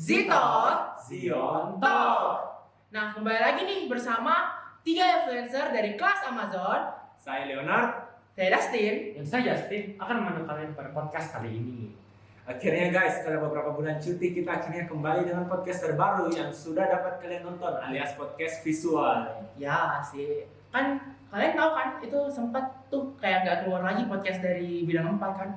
Zito, Zion Talk. Nah, kembali lagi nih bersama 3 influencer dari kelas Amazon. Saya Leonard. Saya Dustin. Dan saya Justin akan menemani kalian pada podcast kali ini. Akhirnya guys, setelah beberapa bulan cuti kita akhirnya kembali dengan podcast terbaru yang sudah dapat kalian nonton alias podcast visual. Ya sih, kan kalian tahu kan itu sempat tuh kayak nggak keluar lagi podcast dari Bidang 4 kan.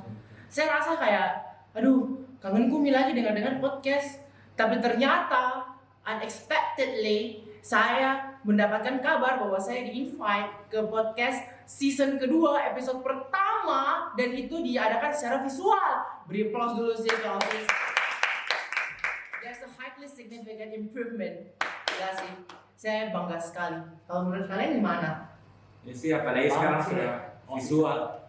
Saya rasa kayak, aduh, kangen Kumi lagi dengan podcast. Tapi ternyata unexpectedly saya mendapatkan kabar bahwa saya di-invite ke podcast season kedua episode pertama, dan itu diadakan secara visual. Beri applause dulu sih kalau there's a highly significant improvement. Ya sih, saya bangga sekali. Kalau menurut kalian gimana? Ya sih, apalagi sekarang sudah visual.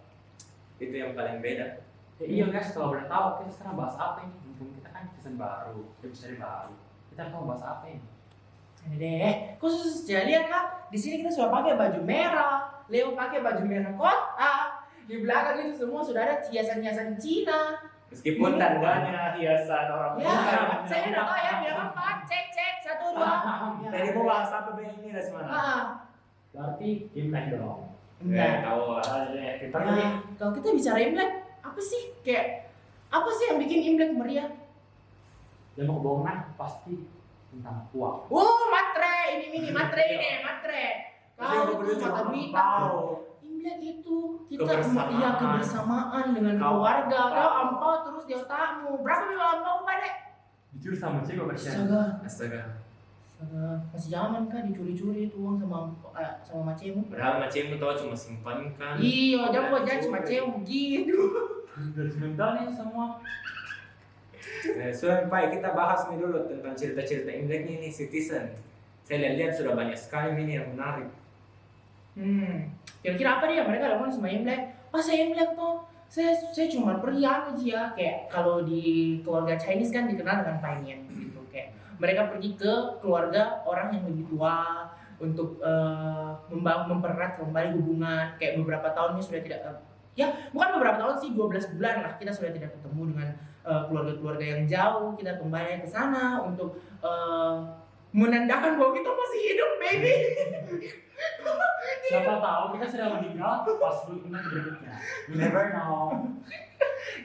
Itu yang paling beda. Iya guys, kalau boleh tahu kita sekarang bahas apa ini? Mumpung kita kan season baru, episode baru. Kita mau bahas apa ini? Ini deh, khusus lihat kak, di sini kita sudah pakai baju merah, Leo pakai baju merah kotak, di belakang itu semua sudah ada hiasan-hiasan Cina. Meskipun tandanya hiasan orang Ya, saya udah tahu ya, biar empat, cek, 1, 2. Tadi mau bahas apa ini dari mana? Berarti Imlek dong. Tahu lah. Kita Nah, kalau kita bicara Imlek, apa sih yang bikin Imlek meriah? yang mau kebohongan pasti tentang uang. Matre, ini matre. Kau itu mata berita. Imlek itu kita kebersamaan dengan keluarga. Kau ampau terus di otakmu. Berapa minggu ampau pada? Jujur sama cewek bersiap. Astaga. Masih zaman kan dicuri-curi itu uang sama macemu. Padahal macammu tahu cuma simpan kan. Iya, jangan buat jangan macemu gitu. Dari sebentar nih semua. Baik, kita bahas nih dulu tentang cerita-cerita Imlek ini Citizen. Saya lihat sudah banyak sekali ini yang menarik. Kira-kira apa dia mereka lakukan sama Imlek? Saya Imlek tuh, saya cuma periang aja ya. Kayak kalau di keluarga Chinese kan dikenal dengan Painian gitu. Kayak mereka pergi ke keluarga orang yang lebih tua untuk mempererat kembali hubungan. Kayak beberapa tahun ini sudah tidak, bukan beberapa tahun sih, 12 bulan lah kita sudah tidak ketemu dengan keluarga-keluarga yang jauh. Kita kembali ke sana untuk menandakan bahwa kita masih hidup, baby. Siapa tahu kita sudah meninggal pas menang berikutnya. You never know.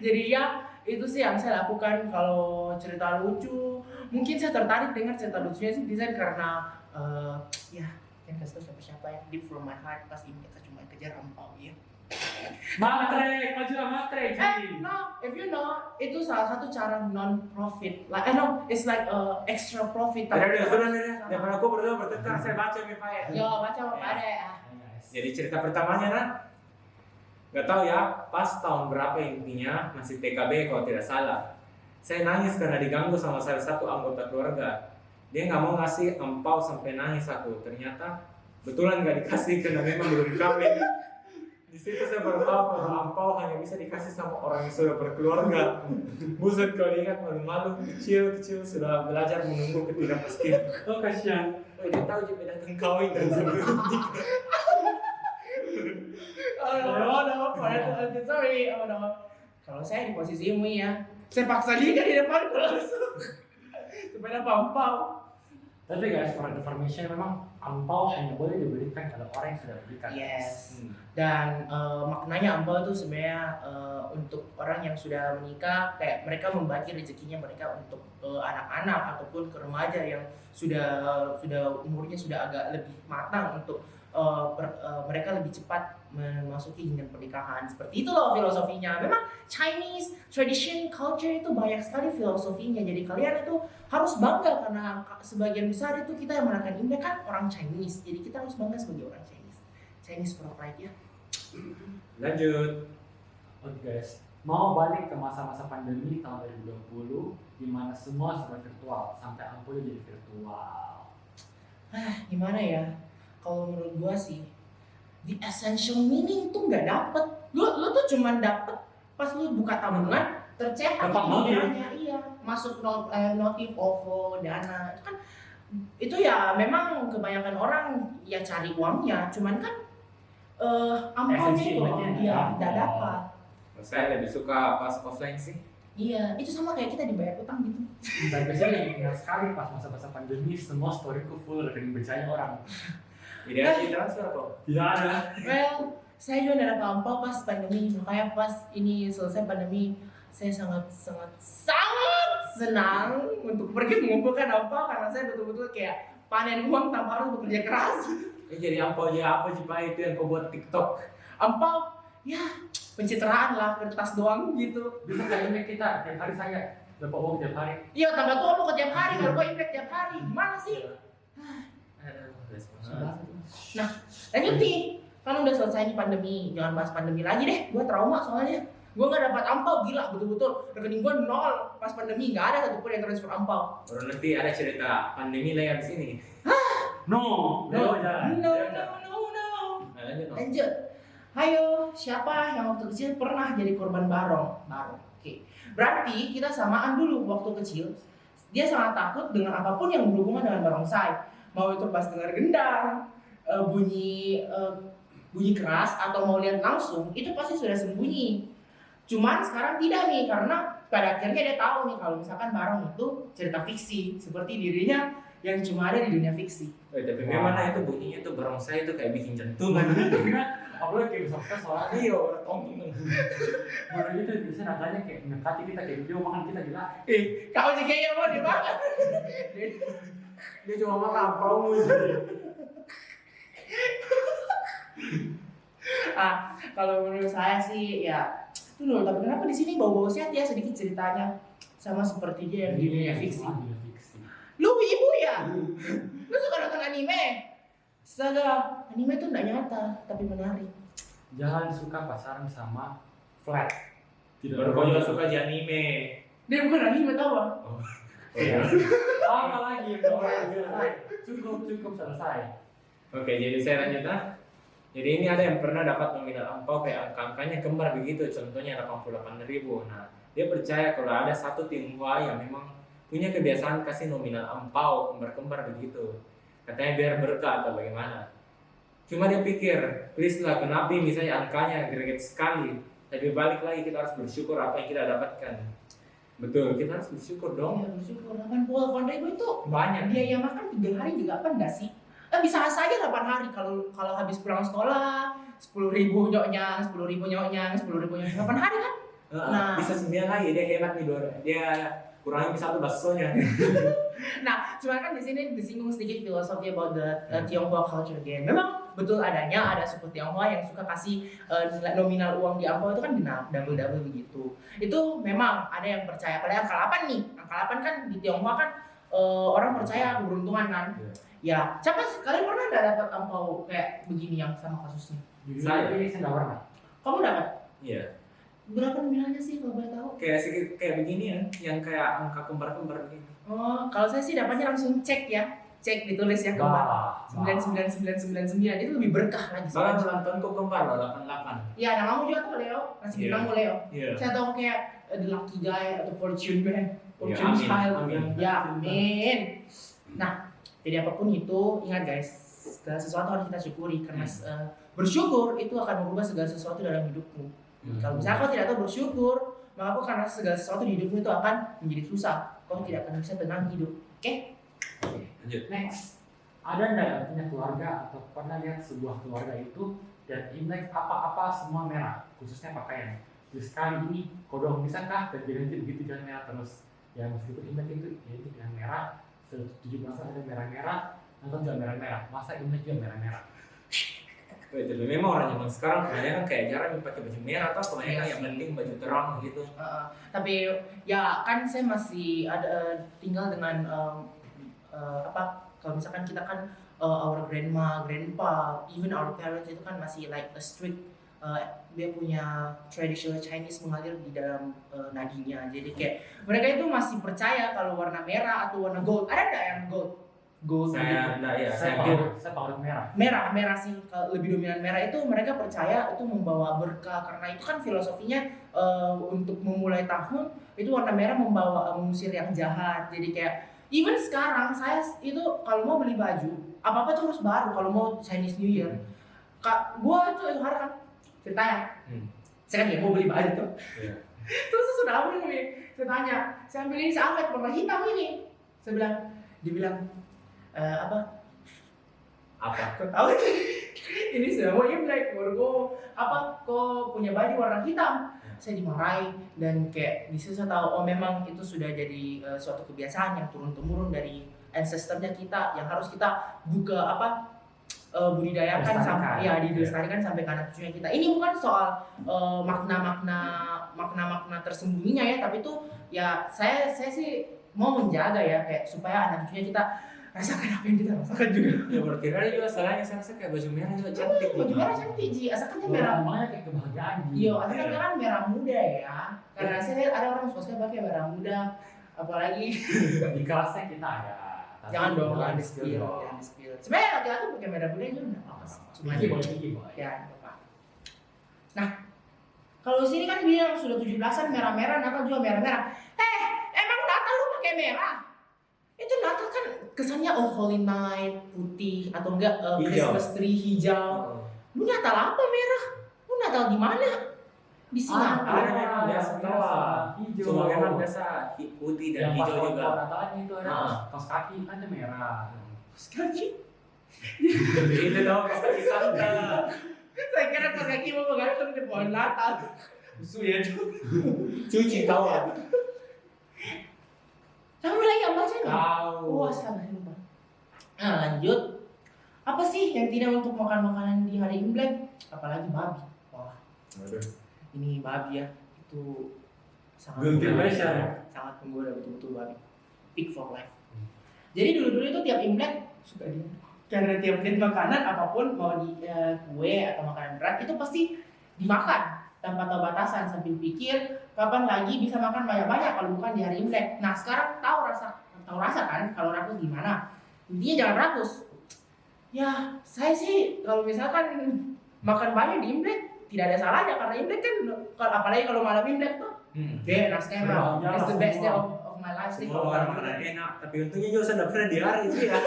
Jadi ya itu sih yang saya lakukan kalau cerita lucu. Mungkin saya tertarik dengan cerita lucunya sih desain karena yang kasih tau siapa yang deep from my heart pas ini saya cuma kejar ampau ya. Matre, kau juga matre. No, if you know, itu salah satu cara non-profit. It's like extra profit. Sudah. Daripada aku berdua bertengkar, saya baca nih Pak. Yo, baca apa ada ya? Jadi cerita pertamanya kan, nggak tahu ya, pas tahun berapa intinya masih TKB kalau tidak salah. Saya nangis karena diganggu sama salah satu anggota keluarga. Dia nggak mau ngasih ampau sampai nangis aku. Ternyata betulan nggak dikasih karena memang belum kawin. Di situ saya baru tahu bahwa ampau hanya bisa dikasih sama orang yang sudah berkeluarga. Buset kalau ingat malu-malu kecil sudah belajar menunggu ketidakpastian. Oh kasihan. Dia tahu juga datang kawin dan sebelum nikah. Sorry. Kalau saya di posisimu ya, saya paksa dia di depan langsung supaya dapat ampau. Tapi guys, for information memang ampau hanya boleh diberikan kalau orang yang sudah berikan. Yes. Dan maknanya ampau itu sebenarnya untuk orang yang sudah menikah, kayak mereka membagi rezekinya mereka untuk anak-anak ataupun ke remaja yang sudah umurnya sudah agak lebih matang untuk mereka lebih cepat memasuki jenjang pernikahan. Seperti itu loh filosofinya. Memang Chinese tradition culture itu banyak sekali filosofinya. Jadi kalian itu harus bangga karena sebagian besar itu kita yang merayakan Imlek kan orang Chinese. Jadi kita harus bangga sebagai orang Chinese. Chinese for pride ya. Lanjut. Oke guys, mau balik ke masa-masa pandemi tahun 2020 di mana semua serba virtual sampai ampulnya jadi virtual. Gimana ya? Kalau menurut gua sih, the essential meaning tuh nggak dapet. Lu tuh cuman dapet pas lu buka tabungan, tercetak emailnya, iya, masuk notif OVO, Dana, itu ya memang kebanyakan orang ya cari uangnya, cuman kan ampaunya itu dia nggak dapat. Saya lebih suka pas offline sih. Iya, itu sama kayak kita dibayar utang gitu. Dan biasanya ingat sekali pas masa-masa pandemi semua storyku full rekening bercanya orang. Jadi ada di transfer kok. Tidak ada. Well, saya juga tidak dapat ampau pas pandemi, makanya pas ini selesai pandemi, saya sangat senang untuk pergi mengumpulkan ampau karena saya betul-betul kayak panen uang tanpa harus bekerja keras. Jadi ampau aja apa sih Pak itu yang kau buat TikTok? Ampau, ya pencitraan lah, kertas doang gitu. Bisa nggak ini kita tiap hari saya dapat uang tiap hari. Iya, tambah tua mau ke tiap hari, kalau gue impact tiap hari, gimana sih? Nah, lanjut nih, kan udah selesai nih pandemi, jangan bahas pandemi lagi deh, gue trauma soalnya. Gue gak dapat ampau, gila betul-betul. Rekening gue nol pas pandemi, gak ada satupun yang transfer ampau. Baru nanti ada cerita pandemi lagi abis ini. No, No, jangan. no. Nah, lanjut dong. Lanjut. Ayo, siapa yang waktu kecil pernah jadi korban barong? Oke. Berarti kita samaan dulu waktu kecil. Dia sangat takut dengan apapun yang berhubungan dengan barongsai. Mau itu pas dengar gendang, bunyi keras atau mau lihat langsung, itu pasti sudah sembunyi. Cuman sekarang tidak nih, karena pada akhirnya dia tahu nih kalau misalkan barong itu cerita fiksi, seperti dirinya yang cuma ada di dunia fiksi. Tapi gimana itu bunyinya tuh barongsai itu kayak bikin jantungan. Apalagi kayak misalkan soalnya Iya, orang tongking. baru itu bisa nadanya kayak mendekati kita kayak video makan kita gila. Kau juga ya mau dimakan. Dia cuma makan ampaumu sih. Kalau menurut saya sih ya, tuh tapi kenapa di sini bau-bau sehat ya sedikit ceritanya, sama seperti dia yang di dunia fiksi. Lu ibu ya? Lu suka nonton anime? Astaga, anime tuh nggak nyata, tapi menarik. Jangan suka pacaran sama flat. Tidak Baru kau juga suka di anime. Dia bukan anime tau bang? Iya. Apa lagi yang cukup selesai. Oke, jadi saya lanjut lah. Jadi ini ada yang pernah dapat nominal ampau kayak angka-angkanya kembar begitu, contohnya 88.000. Nah, dia percaya kalau ada satu Tionghoa yang memang punya kebiasaan kasih nominal ampau kembar-kembar begitu. Katanya biar berkah atau bagaimana. Cuma dia pikir, please lah, kenapa misalnya angkanya greget sekali. Tapi balik lagi kita harus bersyukur apa yang kita dapatkan. Betul, kita harus bersyukur dong. Iya bersyukur, 88.000 itu Banyak. biaya makan 3 hari juga apa enggak sih? Bisa saja 8 hari kalau habis pulang sekolah 10.000 nyoknya, 10.000 nyoknya, 10.000 nyoknya 8 hari kan? Nah. Bisa 9 lagi, dia hebat nih dia kurangi satu baksonya. Nah, cuma kan di sini disinggung sedikit filosofi about the Tionghoa culture game. Memang betul adanya ada suku Tionghoa yang suka kasih nominal uang di ampau itu kan genap, double begitu. Itu memang ada yang percaya. Padahal angka 8 nih, angka 8 kan di Tionghoa kan orang percaya keberuntungan kan. Ya, siapa kalian pernah nggak dapat ampau kayak begini yang sama kasusnya? Saya nggak pernah. Kamu dapat? Iya. Berapa nominalnya sih kalau boleh tahu? Kayak begini ya, yang kayak angka kembar-kembar begini. Oh, kalau saya sih dapatnya langsung cek ya. Cek ditulis ya kembar. 99999 itu lebih berkah lagi. Bahkan ulang tahun kok kembar loh, 88. Iya, namamu juga tuh Leo. Kasih Iya. bintangmu Leo. Iya. Saya tahu kayak The Lucky Guy atau Fortune Man. Fortune amin, Child. amin. Ya, amin. Nah, jadi apapun itu, ingat guys, segala sesuatu harus kita syukuri karena bersyukur itu akan mengubah segala sesuatu dalam hidupmu. Kalau misalnya kau tidak tahu bersyukur, maka karena segala sesuatu di hidupmu itu akan menjadi susah. Kau tidak akan bisa tenang hidup. Oke? Lanjut. Next, ada nggak yang punya keluarga atau pernah lihat sebuah keluarga itu dan Imlek apa-apa semua merah, khususnya pakaian. Terus kali ini, kodong bisakah ganti-ganti begitu jangan merah terus? Ya meskipun Imlek itu ya itu yang merah, 17 ada merah-merah, nonton juga merah-merah. Masa Imlek juga merah-merah? Tapi memang orang zaman sekarang kebanyakan kayak jarang pakai baju merah atau kebanyakan Iya yang sih. penting baju terang gitu. Tapi ya kan saya masih ada tinggal dengan kalau misalkan kita kan our grandma, grandpa, even our parents itu kan masih like a strict dia punya traditional Chinese mengalir di dalam nadinya. Jadi kayak mereka itu masih percaya kalau warna merah atau warna gold. Ada nggak yang gold? Gold Saya gitu. enggak ya, Saya tahu merah. Merah sih, kalau lebih dominan merah itu mereka percaya itu membawa berkah karena itu kan filosofinya untuk memulai tahun itu warna merah membawa mengusir yang jahat. Jadi kayak even sekarang saya itu kalau mau beli baju apa tuh harus baru kalau mau Chinese New Year. Kak, gua itu hari kan ceritanya. Saya kan ya mau beli baju tuh. Iya. Terus saya sudah ambil nih, saya tanya, saya ambil ini, saya angkat warna hitam ini. Saya bilang, dibilang, apa? Kau tahu ini sudah mau Imlek, baru kau punya baju warna hitam. Saya dimarahi dan kayak di situ saya tahu, oh memang itu sudah jadi suatu kebiasaan yang turun temurun dari ancestornya kita, yang harus kita budidayakan sampai ya dilestarikan sampai ke anak cucunya kita. Ini bukan soal makna tersembunyinya ya, tapi itu ya saya sih mau menjaga ya, kayak supaya anak cucunya kita rasakan apa yang kita rasakan juga. Ya berarti ada juga salahnya, saya rasa kayak baju merah juga cantik. Baju merah cantik Ji, asalkan merah. Namanya kayak kebahagiaan. Iya, asalkan kan merah muda ya. Karena saya lihat ada orang suka pakai merah muda, apalagi Di kelasnya kita ada. jangan dong, jangan di spill. Sebenarnya laki-laki pakai merah muda itu enggak apa sih. Cuma Iki boy. ya, apa. Nah, kalau di sini kan bilang sudah 17-an merah-merah, Natal juga merah-merah. Emang Natal lu pakai merah? Itu Natal kan kesannya Holy Night putih atau enggak Christmas tree hijau. Lu Natal apa merah? Lu Natal di mana? Di Singapura. Ada memang biasa hijau. Cuma memang biasa putih dan yang hijau juga. Natalnya itu ada kaos kaki kan ada merah. Kaki. Itu dong kaos kaki Santa. Saya kira pas kaki mau gantung di pohon Natal. Musuh ya Cuci tahu. Kamu lagi yang baca nggak? Tahu. Wah, salah lupa. Nah, lanjut. Apa sih yang tidak untuk makan makanan di hari Imlek? Apalagi babi. Wah, ini babi ya. Itu sangat Guilty menggoda. pleasure. Sangat menggoda betul-betul babi. Pig for life. Jadi dulu-dulu itu tiap Imlek suka di karena tiap makanan apapun mau di kue atau makanan berat itu pasti dimakan tanpa tahu batasan sambil pikir kapan lagi bisa makan banyak-banyak kalau bukan di hari Imlek. Nah sekarang tahu rasa kan kalau rakus gimana. Intinya jangan rakus. Ya saya sih kalau misalkan makan banyak di Imlek tidak ada salahnya karena Imlek kan apalagi kalau malam Imlek tuh. Enak sekali lah. It's the best day of my life sih. Semua orang makanan enak, tapi untungnya juga saya pernah di hari itu ya.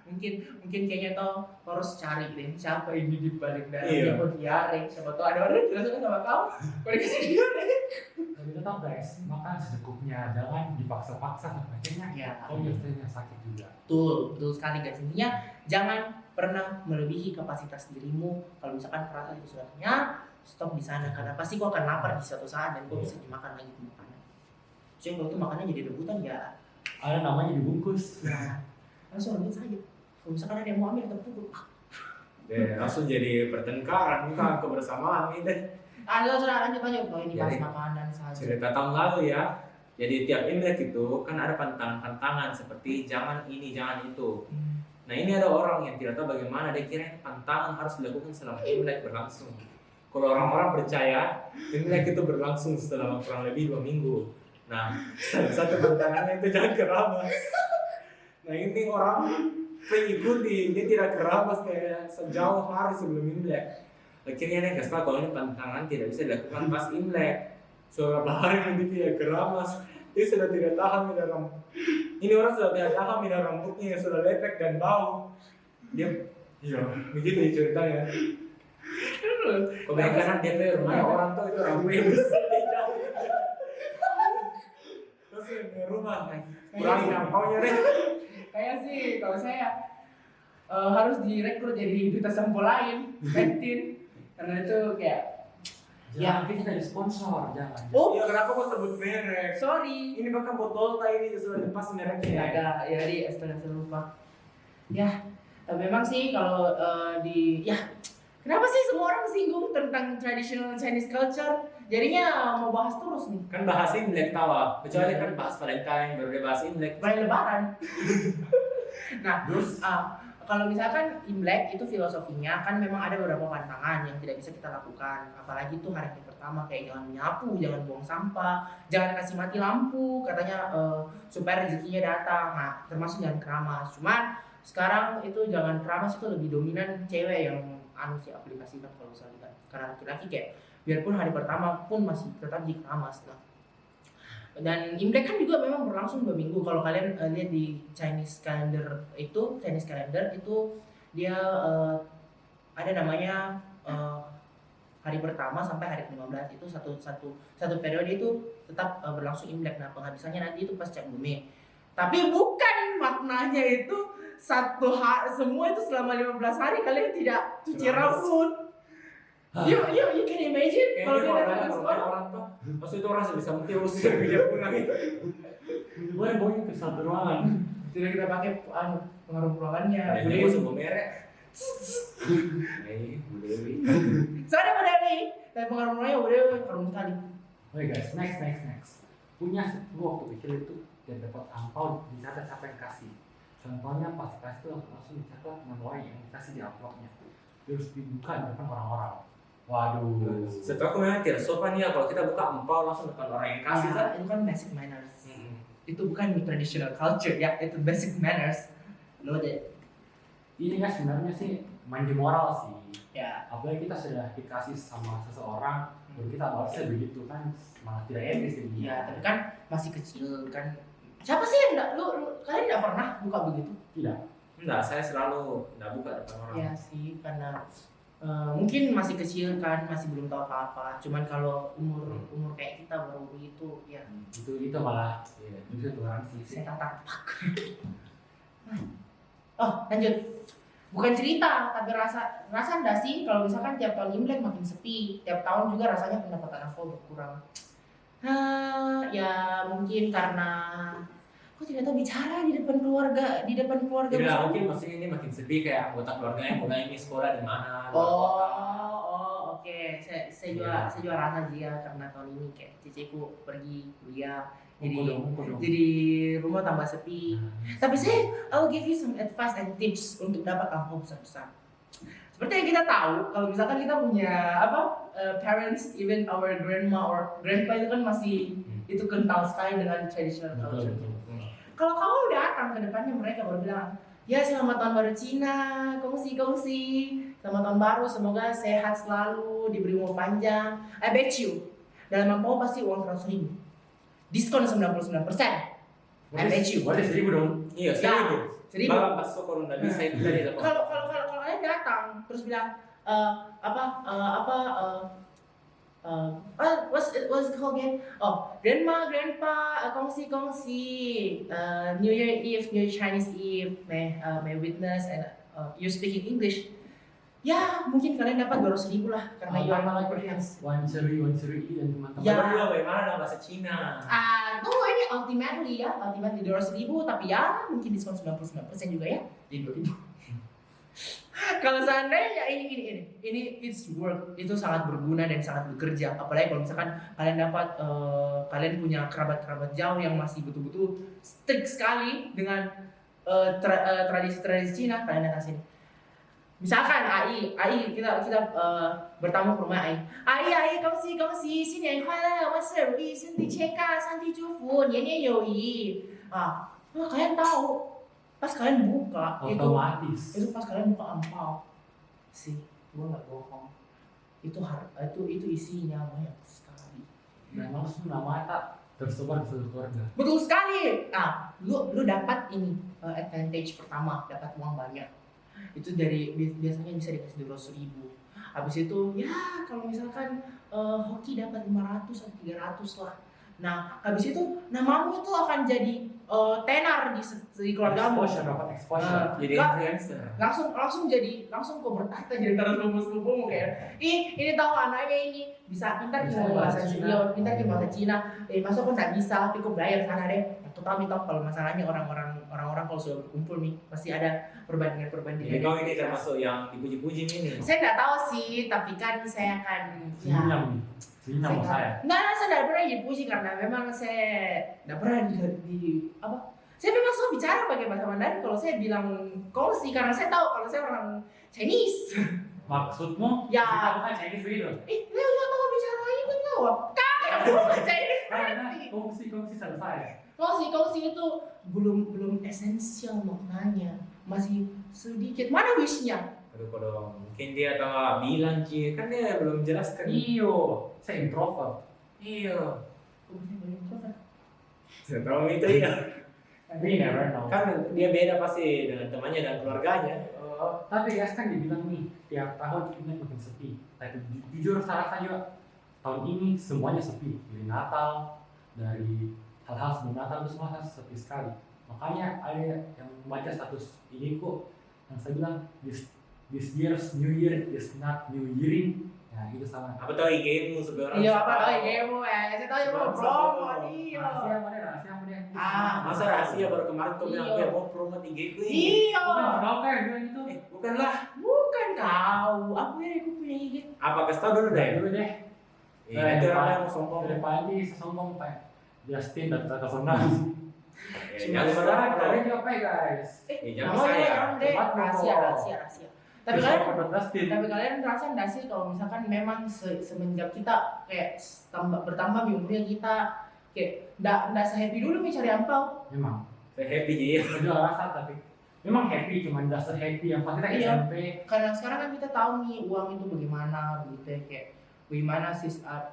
Mungkin kayaknya tuh harus cari deh siapa ini di balik dari Iya. mau diare, siapa tuh ada orang yang suka sama kau boleh kasih diare. Tapi tetap guys, makan secukupnya, jangan dipaksa-paksa makanya Ya, kau biasanya sakit juga. betul sekali guys. Intinya jangan pernah melebihi kapasitas dirimu. Kalau misalkan kerasa itu sudah kenyang, stop di sana karena pasti kau akan lapar di suatu saat dan kau bisa dimakan lagi makanan. Jadi kalau itu makannya jadi rebutan ya, Ada namanya dibungkus. nah langsung rebut saja. Kalau misalkan ada yang mau ambil terpukul. Langsung jadi pertengkaran, bukan kebersamaan ini. Sudah lanjut. Kalau ini bahas Jadi, makanan saja. Cerita tahun lalu ya. Jadi tiap Imlek itu kan ada pantangan-pantangan seperti jangan ini, jangan itu. Nah ini ada orang yang tidak tahu bagaimana dia kira pantangan harus dilakukan selama Imlek berlangsung. Kalau orang-orang percaya Imlek itu berlangsung selama kurang lebih 2 minggu. Nah salah satu pantangannya itu jangan keramas. Nah ini orang mengikuti, dia tidak keramas kayak sejauh hari sebelum Imlek. Akhirnya dia kasih tahu kalau ini pantangan tidak bisa dilakukan pas Imlek. Beberapa hari nanti tidak keramas, dia sudah tidak tahan minum rambut. Ini orang sudah tidak tahan minum rambutnya yang sudah lepek dan bau. Dia, iya, begitu ceritanya. Kebanyakan dia tuh rumahnya orang tuh itu rambutnya besar. Terus yang rumah, kurangin angpaunya deh. Kayak sih kalau saya harus direkrut jadi duta sampo lain, Bentin, karena itu kayak Jangan kita dari sponsor, jangan. oh Iya kenapa kok sebut merek? sorry Ini bahkan botol ini sudah lepas mereknya. ada ya di astaga saya lupa ya memang sih kalau kenapa sih semua orang singgung tentang traditional Chinese culture jadinya mau bahas terus nih Kan bahas Imlek tawa, kecuali kan bahas Valentine baru dia bahas Imlek. main lebaran nah Terus kalau misalkan Imlek itu filosofinya kan memang ada beberapa pantangan yang tidak bisa kita lakukan, apalagi itu hari pertama kayak jangan menyapu, jangan buang sampah, jangan kasih mati lampu, katanya supaya rezekinya datang. Nah, termasuk jangan keramas. Cuman sekarang itu jangan keramas itu lebih dominan cewek yang sih aplikasikan kalau saya lihat. Karena laki-laki kayak biarpun hari pertama pun masih tetap dikeramas. Nah, dan Imlek kan juga memang berlangsung 2 minggu. Kalau kalian lihat di Chinese calendar itu dia ada namanya hari pertama sampai hari ke-15 itu satu periode itu tetap berlangsung Imlek. Nah, penghabisannya nanti itu pas Cap Gome. Tapi bukan maknanya itu semua itu selama 15 hari kalian tidak cuci rambut. You can imagine kalau dia datang ke sekolah. orang tuh, maksud itu orang sebisa mungkin usir dia pulang itu. Gue bawa ke satu ruangan. Tidak kita pakai pengaruh ruangannya. Jadi gue sebelum merek. Bu Dewi. Soalnya pada nih, tapi pengaruh ruangannya udah harum sekali. Oke guys, next. Punya gua waktu kecil itu dia dapat angpau dicatat siapa yang kasih. Contohnya pas kasih itu langsung dicatat nama yang dikasih di amplopnya. Terus dibuka di depan orang-orang. Waduh. Setelah aku memang tidak sopan ya kalau kita buka empau langsung depan orang yang kasih. Itu kan basic manners. Itu bukan traditional culture ya, itu basic manners. Know that. Ini kan sebenarnya sih mandi moral sih. Ya. Apalagi kita sudah dikasih sama seseorang, baru kita harusnya begitu kan, malah tidak etis ini. Iya, tapi kan masih kecil kan. Siapa sih yang enggak kalian enggak pernah buka begitu? Tidak. Enggak, saya selalu enggak buka depan orang. Iya sih, karena mungkin masih kecil kan, masih belum tahu apa-apa. Cuman kalau umur kayak kita baru begitu, ya Itu malah itu toleransi sih. saya tatak. Oh, lanjut. Bukan cerita, tapi rasa enggak sih kalau misalkan tiap tahun Imlek makin sepi, tiap tahun juga rasanya pendapatan aku berkurang. Ya mungkin karena aku tidak tahu bicara di depan keluarga Tidak, besar. mungkin maksudnya ini makin sepi kayak anggota keluarga yang mulai ini sekolah di mana. Oke. Saya juga rasa sih ya karena tahun ini kayak ceceku pergi kuliah, jadi rumah tambah sepi. Tapi I'll give you some advice and tips untuk dapat angpau besar-besar. Seperti yang kita tahu, kalau misalkan kita punya parents, even our grandma or grandpa itu kan masih itu kental sekali dengan traditional culture. Kalau kamu datang ke depannya mereka baru bilang, ya selamat tahun baru Cina, kongsi. Selamat tahun baru, semoga sehat selalu, diberi umur panjang. I bet you, dalam angpau pasti uang 100.000. Diskon 99%. I bet you. Berarti 1.000 dong. Iya, Ya, 1.000. Bahkan pas sokor udah bisa itu tadi. Kalau kalian datang terus bilang what's it called again? Oh, grandma, grandpa, kongsi. New Year Eve, New Chinese Eve, may witness and you speaking English. Ya, mungkin kalian dapat 200.000 lah karena you are not Koreans. One ceri dan teman-teman. Ya. Bagaimana dong bahasa Cina? Tunggu ini ultimately 200.000 tapi ya mungkin diskon 99% juga ya. Jadi 2.000. Kalau seandainya ini it's work, itu sangat berguna dan sangat bekerja. Apalagi kalau misalkan kalian dapat kalian punya kerabat jauh yang masih betul-betul strict sekali dengan tradisi Cina, kalian datang sini. Misalkan Ai kita bertamu ke rumah Ai kongsi新年快乐万事如意身体健康上帝祝福年年有余kalian tahu pas kalian buka otomatis itu pas kalian buka angpau sih gua nggak bohong itu isinya banyak sekali dan langsung nama tersebar di seluruh keluarga. Betul sekali. Lu dapat ini advantage pertama, dapat uang banyak. Itu dari biasanya bisa dikasih 200.000. Habis itu ya kalau misalkan hoki dapat 500 atau 300 lah. Nah, habis itu namamu itu akan jadi tenar di keluargamu. Dapat exposure. Jadi influencer. Langsung kok bertata jadi antara sepupu-sepupumu kayak, ini tahu anaknya ini bisa pintar di bahasa Cina, pintar di bahasa Cina. Masa kok nggak bisa, tapi kok bayar sana deh. Tapi tahu kalau masalahnya orang-orang kalau sudah berkumpul nih pasti ada perbandingan. Jadi kau ini termasuk yang dipuji-puji nih. Saya nggak tahu sih, tapi kan saya akan Sinyam saya. Saya tidak pernah dipuji karena memang saya tidak pernah di apa? Saya memang selalu bicara pakai bahasa Mandarin kalau saya bilang kongsi karena saya tahu kalau saya orang Chinese. Maksudmu? Ya. Kita bukan Chinese begitu. Leo nggak tahu bicara itu tahu. Kayak bukan Chinese berarti. Kongsi selesai. Kongsi itu belum esensial maknanya, masih sedikit. Mana wishnya? Aduh kodong, mungkin dia tahu bilang Ci, kan dia belum jelaskan. Iyo, saya introvert. Iya. Introvert. Saya tahu itu ya. We never know. Kan dia beda pasti dengan temannya dan keluarganya. Tapi guys kan dibilang nih tiap tahun ini makin sepi. Tapi jujur saya rasa juga tahun ini semuanya sepi. Dari Natal, dari hal-hal sebelum Natal itu semua sepi sekali. Makanya ada yang membaca status ini kok yang saya bilang this year's New Year is not New Yearing. Ya itu sama. Apa tahu IG-mu sebenarnya? Iya apa tahu IG-mu saya tahu mau promo iya. Rahasia apa deh? Masa rahasia baru kemarin kau bilang Iya. gue mau promote IG-ku ini. Iya. Kau kan bilang itu. Bukanlah. Bukan kau. Aku punya IG. Apa kasih tahu dulu deh. Dulu deh. Nanti orang yang mau sombong. Daripada sombong Pak Justin dan Tata Sonang. Jangan saudara Kalian juga apa ya guys? jangan Oh saya. iya orang deh Cepat, rahasia. Tapi Bisa kalian dapat Justin. Tapi kalian ngerasa nggak sih kalau misalkan memang semenjak kita kayak bertambah umurnya kita kayak nggak sehappy dulu nih cari angpau. Memang. Saya happy ji. Saya juga rasa tapi memang happy cuman dasar happy yang pas kita Iya. SMP. Karena sekarang kan kita tahu nih uang itu bagaimana begitu ya kayak bagaimana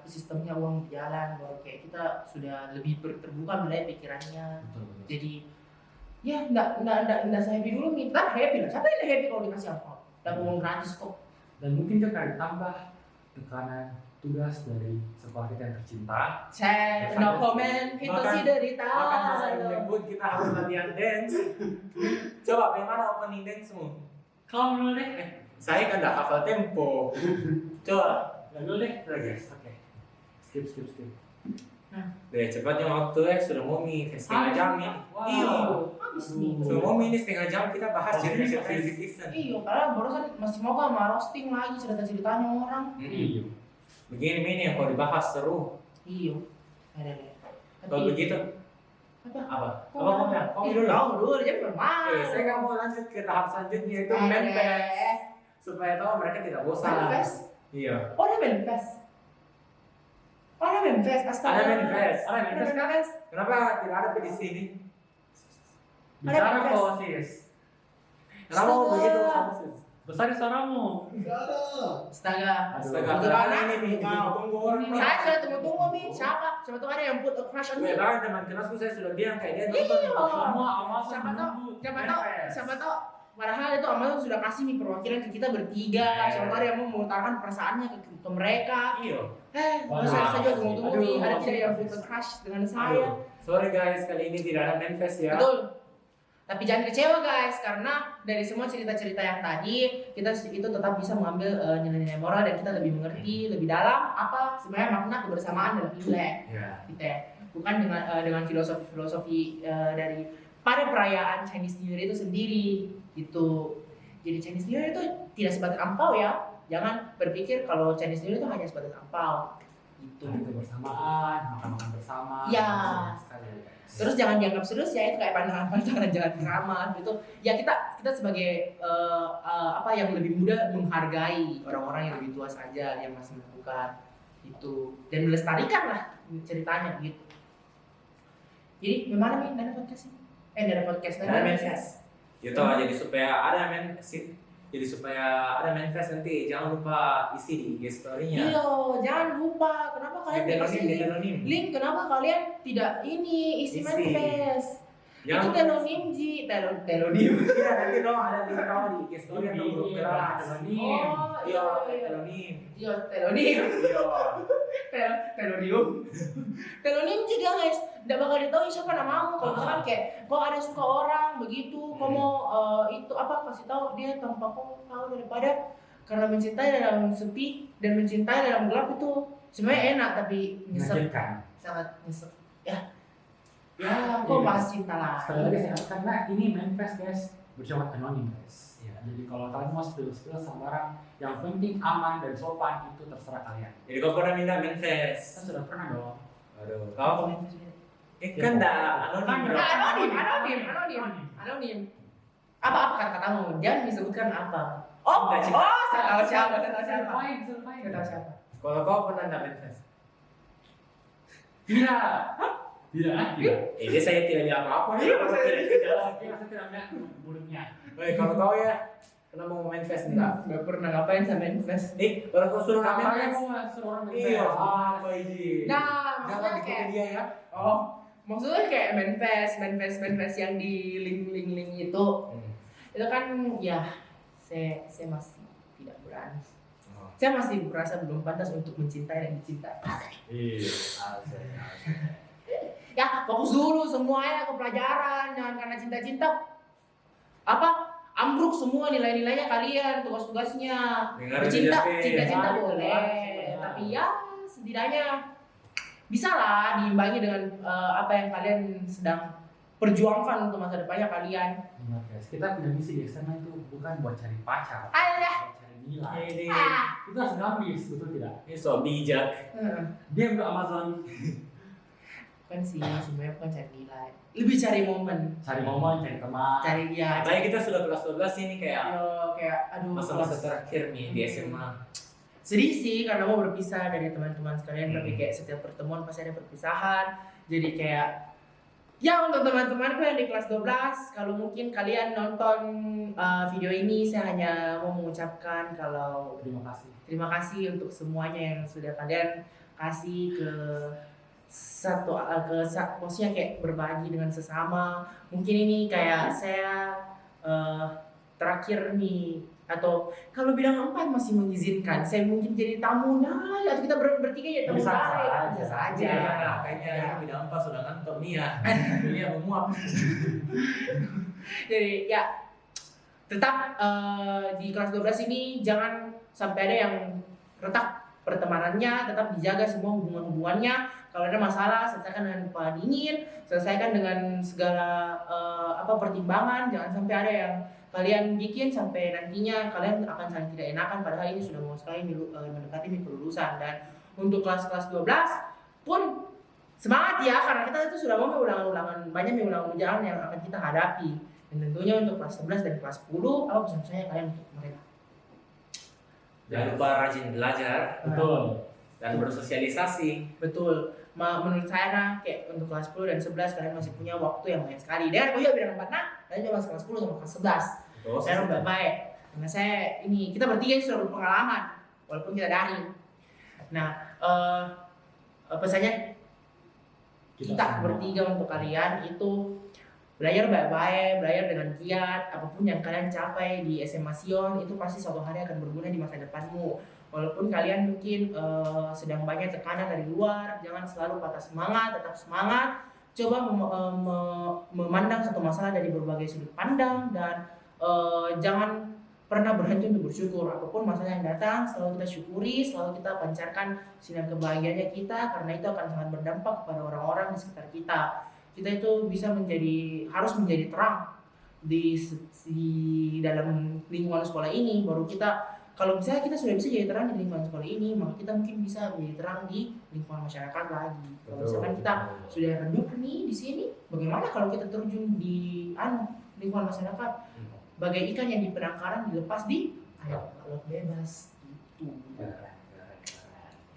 sistemnya uang berjalan bahwa kayak kita sudah lebih terbuka mulai pikirannya. Betul. Jadi ya nggak sehappy dulu nih. Kita happy lah. Siapa yang nggak happy kalau dikasih angpau? Dapat uang gratis kok. Dan mungkin juga ditambah tekanan tugas dari sekolah kita yang tercinta. Saya no comment itu Makan- sih derita. Makan masa menyebut kita harus latihan dance. Coba bagaimana opening dance-mu? Kau dulu deh. Saya kan udah hafal tempo. Coba. Dulu deh. Guys. Oke. Skip. Deh cepatnya waktu sudah mau setengah jam nih. Wow. Iya. Habis nih. Sudah mau ini setengah jam kita bahas Oh, cerita-cerita iya. Citizen. Iya, karena barusan masih mau sama roasting lagi cerita-ceritanya orang. Iya. Begini ini yang kalau dibahas seru. Iya. Ada deh. Kalau begitu Apa? apa? Apa kau bilang? Kau dulu. Kau dulu dia bermain. Saya nggak mau lanjut ke tahap selanjutnya itu manifest supaya tahu mereka tidak bosan. Manifest. Iya. Oh, ada manifest. Astaga. Ada manifest. Ada manifest. Kenapa tidak ada di sini? Bicara manifest. kok sis. Kenapa mau Astaga. begitu sama sis? Besar suaramu. Astaga. Astaga, Itu berapa mana? ini nih? Tunggu orang. Saya sudah tunggu nih. Siapa tuh ada yang put a crush on me? Ya kan teman kelasku saya sudah bilang kayak dia Iya. nonton. Semua awal Siapa tahu padahal itu Amazon sudah kasih nih perwakilan ke kita bertiga. Siapa tahu dia mau mengutarakan perasaannya ke mereka. Iya. Saya saja tunggu nih. Aduh. Ada tidak yang put a crush dengan saya? Aduh. Sorry guys, kali ini tidak ada manifest ya. Betul. Tapi jangan kecewa guys, karena dari semua cerita-cerita yang tadi kita itu tetap bisa mengambil nilai-nilai moral dan kita lebih mengerti lebih dalam apa sebenarnya makna kebersamaan dalam Imlek. Ya. Gitu ya. Bukan dengan filosofi dari pada perayaan Chinese New Year itu sendiri gitu. Jadi Chinese New Year itu tidak sebatas angpau ya. Jangan berpikir kalau Chinese New Year itu hanya sebatas angpau gitu. Kebersamaan, makan bersama. Iya. Sekali ya, guys. Terus jangan dianggap serius ya itu kayak pandangan jalan keramat gitu. Ya kita sebagai apa yang lebih muda menghargai orang-orang yang lebih tua saja yang masih melakukan itu dan melestarikan lah ceritanya gitu. Jadi gimana nih dari podcast ini? Dari podcast Ada manifest. Ya toh jadi supaya ada manifest nanti jangan lupa isi di IG story-nya. Iya, jangan lupa. Kenapa kalian tidak kasih link? Telonim. Link kenapa kalian tidak ini isi Isi. manifest? Jangan Itu telonim ji, telonim. Iya nanti dong ada link kau di IG story atau grup Iya, kelas. telonim. Oh, Iya, iya. telonim. Iya, telonim. Iya. Telonium. Telonium juga guys, nggak bakal ditahu siapa namamu. Kalau misalkan kayak kok ada suka orang begitu, kok mau itu apa kasih tahu dia tanpa kau tahu daripada karena mencintai dalam sepi dan mencintai dalam gelap itu sebenarnya enak tapi nyesek, Menakjubkan. sangat nyesek. Ya, kok Iya. bahas cinta lah. Sekali lagi saya karena ini manifest guys bersifat anonim guys. Ya, jadi kalau kalian mau spill sama orang, yang penting aman dan sopan itu terserah kalian. Jadi kau pernah minta manifest? Kita sudah pernah dong. Aduh, kau kan dah anonim. Nah, dong. anonim. Apa kata-katamu? Jangan disebutkan apa. Oh, Nggak cinta. saya tahu siapa. Saya Selesai. tahu siapa. Kalau kau pernah minta manifest? Tidak. Tidak. Dia saya tidak bilang apa-apa. Iya, maksudnya- Tidak. Oke, saya tidak melihat mulutnya. Baik, kalau kau ya, kenapa mau manifest enggak? Nggak pernah ngapain sama invest. Kalau kau suruh Kamu manifest, mau suruh orang iya, manifest. apa ini? Nah, Jangan maksudnya diikuti kayak dia ya. maksudnya kayak manifest yang di link itu itu kan ya saya masih tidak berani. Saya masih merasa belum pantas untuk mencintai dan dicintai. Iya. Ya, fokus dulu semuanya ke pelajaran, jangan karena cinta-cinta ambruk semua nilai-nilainya kalian, tugas-tugasnya. Dengar Cinta-cinta Iya. boleh, tapi ya setidaknya bisa lah diimbangi dengan apa yang kalian sedang perjuangkan untuk masa depannya kalian. Ingat guys, kita punya misi di SMA itu bukan buat cari pacar, Alah. buat cari nilai. Ini Itu harus ngambis, betul tidak? ini so bijak. Dia udah Amazon. Kan sih sebenarnya bukan cari nilai, lebih cari momen, Cari momen, cari teman. cari dia. Apalagi kita sudah kelas 12 ini kayak Kayak aduh. masa-masa terakhir nih di SMA. Sedih sih karena mau berpisah dari teman-teman sekalian, tapi Hmm. kayak setiap pertemuan pasti ada perpisahan. Jadi kayak ya untuk teman-temanku yang di kelas 12, kalau mungkin kalian nonton video ini, saya hanya mau mengucapkan kalau Terima kasih. terima kasih untuk semuanya yang sudah kalian kasih ke maksudnya kayak berbagi dengan sesama. Mungkin ini kayak saya terakhir nih, atau kalau bidang 4 masih mengizinkan, saya mungkin jadi tamu atau kita bertiga ya tamu Bisa tarik. saja. Bisa saja. Ya, kayaknya bidang 4 sudah ngantor nih ya. Ini menguap. Jadi ya tetap di kelas 12 ini jangan sampai ada yang retak pertemanannya, tetap dijaga semua hubungan-hubungannya. Kalau ada masalah, selesaikan dengan kepala dingin, selesaikan dengan segala pertimbangan. Jangan sampai ada yang kalian bikin sampai nantinya kalian akan saling tidak enakan, padahal ini sudah mau sekali mendekati kelulusan. Dan untuk kelas-kelas 12 pun semangat ya, karena kita itu sudah mau banyak ulangan-ulangan yang akan kita hadapi. Dan tentunya untuk kelas 11 dan kelas 10, apa pesan-pesannya kalian untuk mereka? Jangan lupa rajin belajar Betul. dan bersosialisasi. Betul. Menurut saya kayak untuk kelas 10 dan 11 kalian masih punya waktu yang banyak sekali. Dan aku juga bidang 4 kalian coba kelas 10 sama kelas 11. Saya baik-baik. Karena kita bertiga sudah berpengalaman walaupun kita daring. Nah, pesannya kita bertiga untuk kalian itu belajar baik-baik, belajar dengan giat. Apapun yang kalian capai di SMA Sion itu pasti suatu hari akan berguna di masa depanmu. Walaupun kalian mungkin sedang banyak tekanan dari luar, jangan selalu patah semangat, tetap semangat. Coba memandang satu masalah dari berbagai sudut pandang, dan jangan pernah berhenti untuk bersyukur. Apapun masalah yang datang, selalu kita syukuri, selalu kita pancarkan sinar kebahagiaannya kita, karena itu akan sangat berdampak kepada orang-orang di sekitar kita. Kita itu harus menjadi terang di dalam lingkungan sekolah ini. Baru kita, kalau misalnya kita sudah bisa jadi terang di lingkungan sekolah ini, maka kita mungkin bisa menjadi terang di lingkungan masyarakat lagi. Kalau misalkan kita sudah redup nih di sini, bagaimana kalau kita terjun di lingkungan masyarakat? Bagai ikan yang di penangkaran dilepas di air laut bebas itu.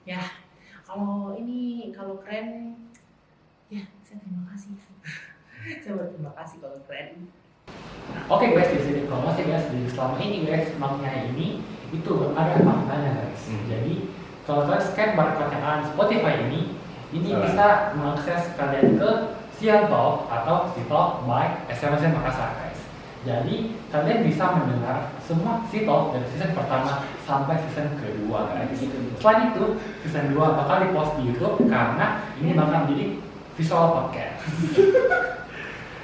Ya, kalau keren, ya saya terima kasih. Saya berterima kasih kalau keren. Oke guys, di sini kalau masih guys di selama ini guys, maknya ini itu ada maknanya guys. Jadi kalau kalian scan barcode yang ada di Spotify ini bisa mengakses kalian ke Sion Talk atau Sitalk by SMS Makassar guys. Jadi kalian bisa mendengar semua Sitalk dari season pertama sampai season kedua guys. Selain itu season 2 bakal di-post di YouTube karena ini bakal menjadi visual podcast.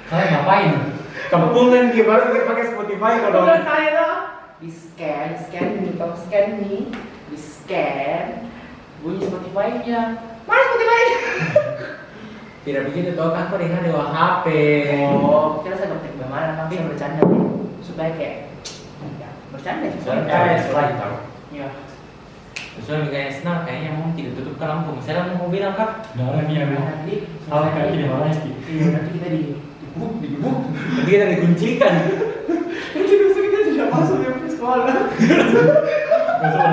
Kalian ngapain? Kampungan dia baru kita pakai Spotify kalau Bukan kalian loh. Di scan bunyi Spotify-nya. Mana Spotify-nya? tidak begitu toh kan kau dengan dewa HP. Oh, kira saya ngetik bagaimana kan saya bercanda supaya kayak ya, bercanda sih. Setelah itu. Ya. Soalnya kayaknya senang, kayaknya mau tidak tutup ke lampu. Misalnya mau bilang kak, Nah, ini ya, Nanti salah kayak gini malah sih. nanti kita dibuk. nanti kita dikuncikan. Nanti besok kita tidak masuk di sekolah. Besok